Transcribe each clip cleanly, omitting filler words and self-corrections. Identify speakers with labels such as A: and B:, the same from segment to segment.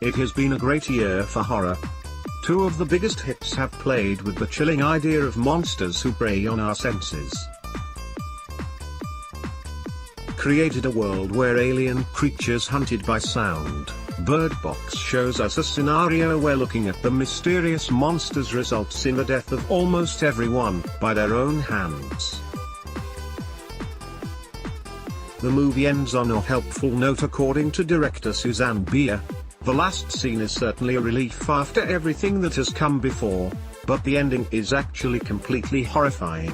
A: It has been a great year for horror. Two of the biggest hits have played with the chilling idea of monsters who prey on our senses. Created a world where alien creatures hunted by sound. Bird Box shows us a scenario where looking at the mysterious monsters results in the death of almost everyone by their own hands. The movie ends on a helpful note according to director Suzanne Bier. The last scene is certainly a relief after everything that has come before, but the ending is actually completely horrifying.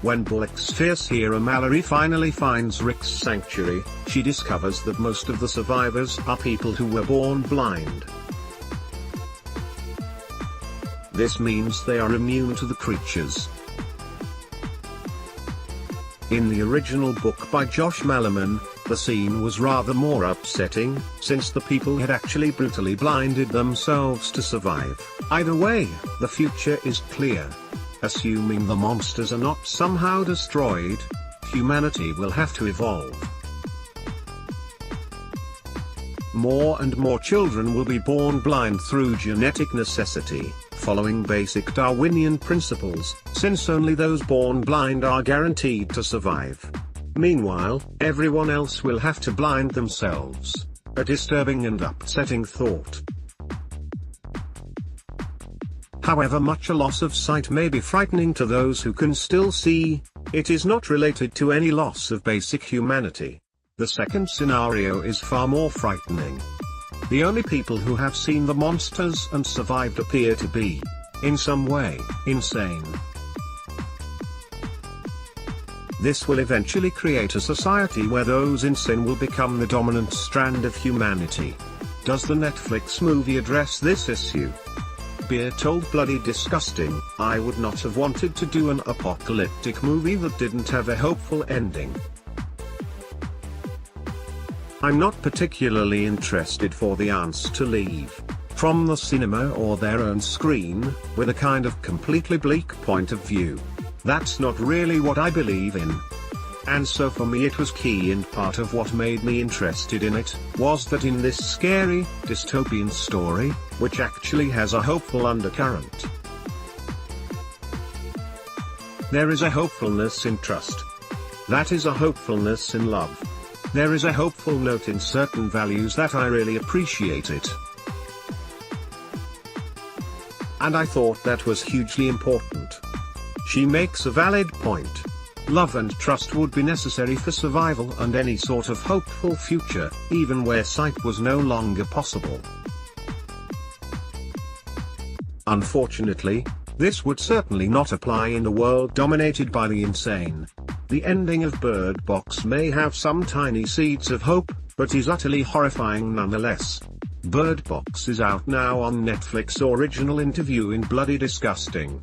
A: When Bullock's fierce hero Mallory finally finds Rick's sanctuary, she discovers that most of the survivors are people who were born blind. This means they are immune to the creatures. In the original book by Josh Malerman, the scene was rather more upsetting, since the people had actually brutally blinded themselves to survive. Either way, the future is clear. Assuming the monsters are not somehow destroyed, humanity will have to evolve. More and more children will be born blind through genetic necessity, following basic Darwinian principles, since only those born blind are guaranteed to survive. Meanwhile, everyone else will have to blind themselves. A disturbing and upsetting thought. However much a loss of sight may be frightening to those who can still see, it is not related to any loss of basic humanity. The second scenario is far more frightening. The only people who have seen the monsters and survived appear to be, in some way, insane. This will eventually create a society where those insane will become the dominant strand of humanity. Does the Netflix movie address this issue? Bier told Bloody Disgusting, "I would not have wanted to do an apocalyptic movie that didn't have a hopeful ending. I'm not particularly interested for the ants to leave from the cinema or their own screen with a kind of completely bleak point of view. That's not really what I believe in." And so for me it was key, and part of what made me interested in it was that in this scary, dystopian story, which actually has a hopeful undercurrent, there is a hopefulness in trust. That is a hopefulness in love. There is a hopeful note in certain values that I really appreciated. And I thought that was hugely important. She makes a valid point. Love and trust would be necessary for survival and any sort of hopeful future, even where sight was no longer possible. Unfortunately, this would certainly not apply in a world dominated by the insane. The ending of Bird Box may have some tiny seeds of hope, but is utterly horrifying nonetheless. Bird Box is out now on Netflix. Original interview in Bloody Disgusting.